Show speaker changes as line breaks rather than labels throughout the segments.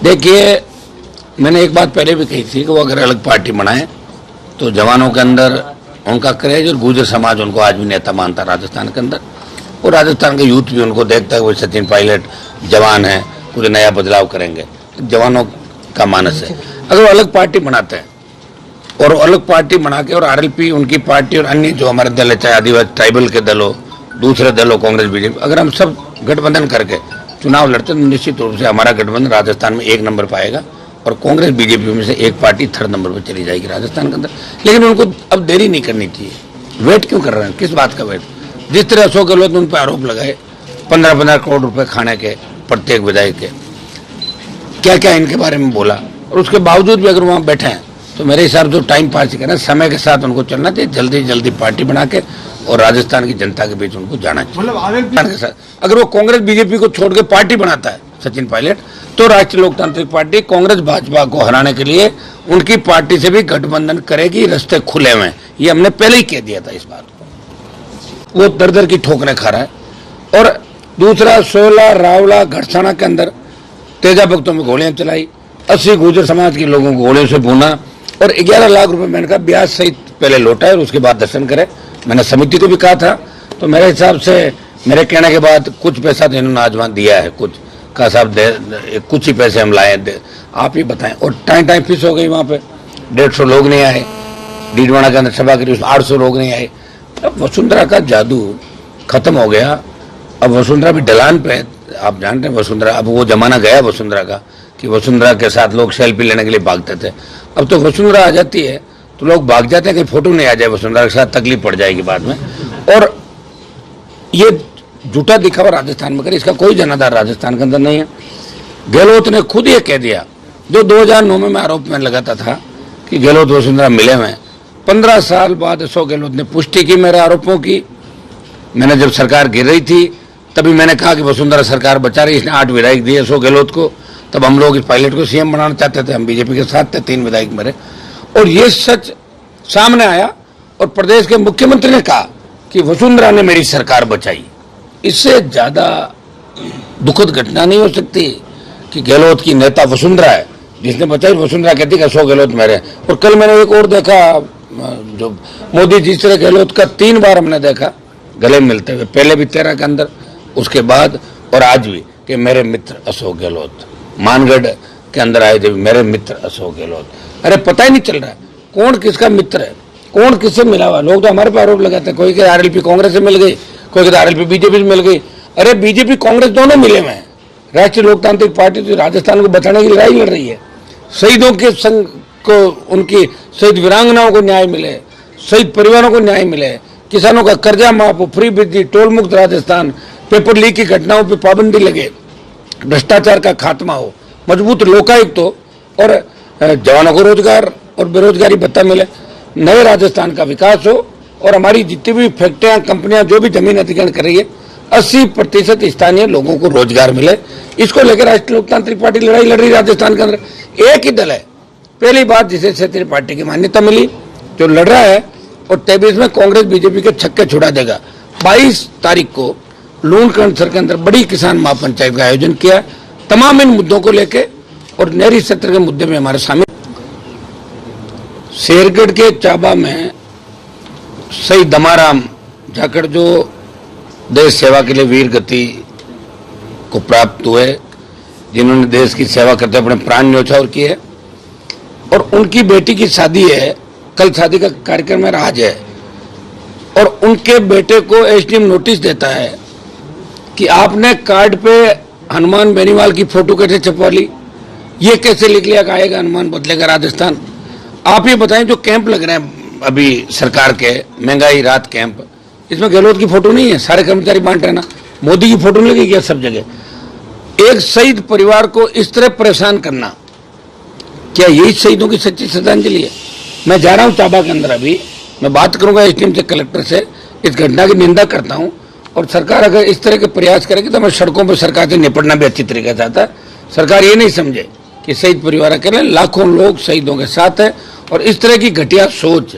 देखिए, मैंने एक बात पहले भी कही थी कि वो अगर अलग पार्टी बनाए तो जवानों के अंदर उनका क्रेज और गुर्जर समाज उनको आज भी नेता मानता राजस्थान के अंदर, और राजस्थान के यूथ भी उनको देखता है वो सचिन पायलट जवान है, कुछ नया बदलाव करेंगे। जवानों का मानस है। अगर वो अलग पार्टी बनाते हैं और अलग पार्टी बना के और आरएलपी उनकी पार्टी और अन्य जो हमारे दल है, चाहे आदिवासी ट्राइबल के दल हो, दूसरे दल हो, कांग्रेस बीजेपी, अगर हम सब गठबंधन करके चुनाव लड़ते तो निश्चित रूप से हमारा गठबंधन राजस्थान में 1 नंबर पाएगा और कांग्रेस बीजेपी में से एक पार्टी 3rd नंबर पर चली जाएगी राजस्थान के अंदर। लेकिन उनको अब देरी नहीं करनी चाहिए। वेट क्यों कर रहे हैं, किस बात का वेट? जिस तरह अशोक गहलोत ने उन पर आरोप लगाए 15-15 करोड़ रुपए खाने के प्रत्येक विधायक के, क्या क्या इनके बारे में बोला, और उसके बावजूद भी अगर वहाँ बैठे हैं तो मेरे हिसाब से टाइम पास ही करना, समय के साथ उनको चलना चाहिए, जल्दी जल्दी पार्टी बना के और राजस्थान की जनता के बीच उनको जाना चाहिए। अगर वो कांग्रेस बीजेपी को छोड़ के पार्टी बनाता है सचिन पायलट, तो राष्ट्रीय लोकतांत्रिक पार्टी कांग्रेस भाजपा को हराने के लिए उनकी पार्टी से भी गठबंधन करेगी। रास्ते खुले हुए हैं, ये हमने पहले ही कह दिया था इस बात को। वो दर दर की ठोकरें खा रहा है। और दूसरा, 16 रावला घटसाना के अंदर तेजा भक्तों में गोलियां चलाई, 80 गुर्जर समाज के लोगों को गोलियों से भूना और 11 लाख रुपए मैंने कहा ब्याज सहित पहले लौटाए और उसके बाद दर्शन करे। मैंने समिति को भी कहा था, तो मेरे हिसाब से मेरे कहने के बाद कुछ पैसा तो इन्होंने आज वहाँ दिया है, कुछ का साहब कुछ ही पैसे हम लाए, आप ही बताएं। और टाइम फीस हो गई वहाँ पे, 150 लोग नहीं आए, डीडवाना के अंदर सभा करी, 800 लोग नहीं आए। अब वसुंधरा का जादू खत्म हो गया। अब वसुंधरा भी ढलान पे, आप जानते हैं वसुंधरा, अब वो जमाना गया वसुंधरा का कि वसुंधरा के साथ लोग सेल्फी लेने के लिए भागते थे। अब तो वसुंधरा आ जाती है तो लोग भाग जाते हैं कि फोटो नहीं आ जाए वसुंधरा के साथ, तकलीफ पड़ जाएगी बाद में। और ये झूठा दिखावा राजस्थान में करे, इसका कोई जनाधार राजस्थान के अंदर नहीं है। गहलोत ने खुद ये कह दिया, जो 2009 में मैं आरोप में लगाता था कि गहलोत वसुंधरा मिले हुए, 15 साल बाद अशोक गहलोत ने पुष्टि की मेरे आरोपों की। मैंने जब सरकार गिर रही थी तभी मैंने कहा कि वसुंधरा सरकार बचा रही, इसने 8 विधायक दिए अशोक गहलोत को। तब हम लोग इस पायलट को सीएम बनाना चाहते थे, हम बीजेपी के साथ थे, 3 विधायक मेरे। और ये सच सामने आया और प्रदेश के मुख्यमंत्री ने कहा कि वसुंधरा ने मेरी सरकार बचाई। इससे ज्यादा दुखद घटना नहीं हो सकती कि गहलोत की नेता वसुंधरा है जिसने बचाई। वसुंधरा कहती कि अशोक गहलोत मेरे। और कल मैंने एक और देखा, जो मोदी जिस तरह गहलोत का 3 बार हमने देखा गले मिलते हुए, पहले भी 13 के अंदर, उसके बाद और आज भी, कि मेरे मित्र अशोक गहलोत। मानगढ़ के अंदर आए थे, मेरे मित्र अशोक गहलोत। अरे पता ही नहीं चल रहा है कौन किसका मित्र है, कौन किससे मिला हुआ। लोग तो हमारे पर आरोप लगाते हैं, कोई के आरएलपी कांग्रेस से मिल गई, कोई के आरएलपी बीजेपी से मिल गई। अरे बीजेपी कांग्रेस दोनों मिले हुए हैं। राष्ट्रीय लोकतांत्रिक पार्टी तो राजस्थान को बचाने की लड़ाई लड़ रही है। शहीदों के संग को, उनकी शहीद वीरांगनाओं को न्याय मिले, शहीद परिवारों को न्याय मिले, किसानों का कर्जा माफ हो, फ्री बिजली, टोल मुक्त राजस्थान, पेपर लीक की घटनाओं पर पाबंदी लगे, भ्रष्टाचार का खात्मा हो, मजबूत लोकायुक्त हो और जवानों को रोजगार और बेरोजगारी भत्ता मिले, नए राजस्थान का विकास हो और हमारी जितनी भी फैक्ट्रियां, कंपनियां जो भी जमीन अधिग्रहण कर रही है 80% स्थानीय लोगों को रोजगार मिले। इसको लेकर राष्ट्रीय लोकतांत्रिक पार्टी लड़ाई लड़ रही राजस्थान के अंदर। एक ही दल है, पहली बार जिसे क्षेत्रीय पार्टी की मान्यता मिली, जो लड़ रहा है और 23 में कांग्रेस बीजेपी के छक्के छुड़ा देगा। 22 तारीख को लूणकरणसर के अंदर बड़ी किसान महापंचायत का आयोजन किया, तमाम इन मुद्दों को लेकर और नहरी सत्र के मुद्दे में हमारे शामिल। शेरगढ़ के चाबा में शहीद दमाराम जाखड़, जो देश सेवा के लिए वीर गति को प्राप्त हुए, जिन्होंने देश की सेवा करते अपने प्राण न्यौछावर किए, और उनकी बेटी की शादी है, कल शादी का कार्यक्रम है, आज है, और उनके बेटे को एसडीएम नोटिस देता है कि आपने कार्ड पे हनुमान बेनीवाल की फोटो कैसे छपवा ली, ये कैसे लिख लिया कि आएगा हनुमान बदलेगा राजस्थान। आप ये बताएं, जो कैंप लग रहे हैं अभी सरकार के, महंगाई राहत कैंप, इसमें गहलोत की फोटो नहीं है, सारे कर्मचारी बांट रहे ना, मोदी की फोटो नहीं लगी क्या सब जगह। एक शहीद परिवार को इस तरह परेशान करना, क्या यही शहीदों की सच्ची श्रद्धांजलि है? मैं जा रहा हूं चाबा के अंदर, अभी मैं बात करूंगा एसडीएम से, कलेक्टर से, इस घटना की निंदा करता हूं। और सरकार अगर इस तरह के प्रयास करेगी तो मैं सड़कों पर सरकार से निपटना भी अच्छी तरीके से आता है। सरकार ये नहीं समझे कि शहीद परिवार अकेले, लाखों लोग शहीदों के साथ है। और इस तरह की घटिया सोच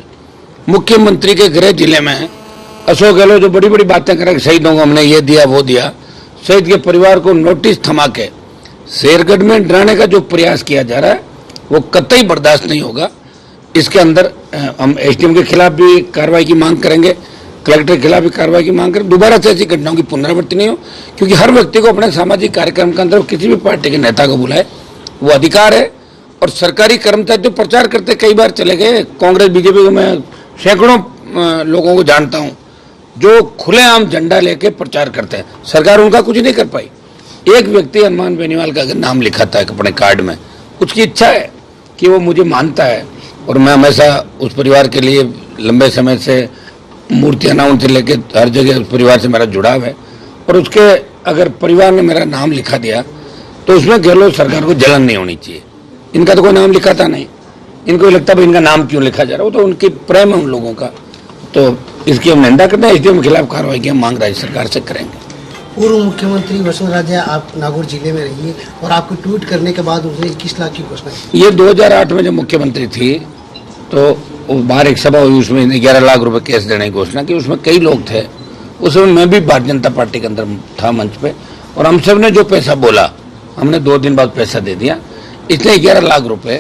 मुख्यमंत्री के गृह जिले में है। अशोक गहलोत जो बड़ी बड़ी बातें करें कि शहीदों को हमने ये दिया वो दिया, शहीद के परिवार को नोटिस थमा के शेरगढ़ में डराने का जो प्रयास किया जा रहा है वो कतई बर्दाश्त नहीं होगा। इसके अंदर हम एसडीएम के खिलाफ भी कार्रवाई की मांग करेंगे, कलेक्टर के खिलाफ भी कार्रवाई की मांग करें, दोबारा से ऐसी घटनाओं की पुनरावृत्ति नहीं हो। क्योंकि हर व्यक्ति को अपने सामाजिक कार्यक्रम के अंदर किसी भी पार्टी के नेता को बुलाए वो अधिकार है। और सरकारी कर्मचारी जो प्रचार करते कई बार चले गए कांग्रेस बीजेपी को, मैं सैकड़ों लोगों को जानता हूं जो खुलेआम झंडा लेके प्रचार करते हैं, सरकार उनका कुछ नहीं कर पाई। एक व्यक्ति हनुमान बेनीवाल का अगर नाम लिखा था अपने कार्ड में, उसकी इच्छा है कि वो मुझे मानता है और मैं हमेशा उस परिवार के लिए लंबे समय से मूर्तियां ना उनसे लेके हर जगह उस परिवार से मेरा जुड़ाव है। और उसके अगर परिवार ने मेरा नाम लिखा दिया तो उसमें गहलोत सरकार को जलन नहीं होनी चाहिए। इनका तो कोई नाम लिखा था नहीं, इनको लगता भाई इनका नाम क्यों लिखा जा रहा है, वो तो उनकी प्रेम है उन लोगों का। तो इसकी हम निंदा करते हैं, इसके खिलाफ कार्रवाई की हम मांग राज्य सरकार से करेंगे।
पूर्व मुख्यमंत्री वसुंधरा, आप नागौर जिले में रही है और आपको ट्वीट करने के बाद उसने 21 लाख की घोषणा की।
ये 2008 में जब मुख्यमंत्री थी तो बाहर एक सभा हुई, उसमें 11 लाख रुपए केस देने की घोषणा की। उसमें कई लोग थे, उस समय मैं भी भारतीय जनता पार्टी के अंदर था मंच पे, और हम सब ने जो पैसा बोला हमने 2 दिन बाद पैसा दे दिया। इसने 11 लाख रुपए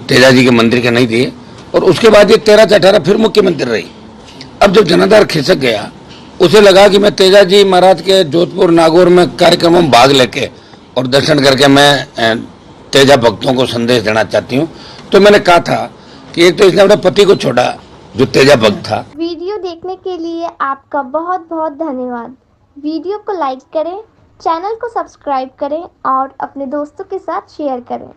तेजा जी के मंदिर के नहीं दिए और उसके बाद ये 13 से 18 फिर मुख्यमंत्री रही। अब जब जनाधार खिसक गया, उसे लगा कि मैं तेजा जी महाराज के जोधपुर नागौर में कार्यक्रमों में भाग लेके और दर्शन करके मैं तेजा भक्तों को संदेश देना चाहती हूँ। तो मैंने कहा था कि एक तो इसने अपने पति को छोड़ा जो तेजा भक्त था।
वीडियो देखने के लिए आपका बहुत बहुत धन्यवाद। वीडियो को लाइक करें, चैनल को सब्सक्राइब करें और अपने दोस्तों के साथ शेयर करें।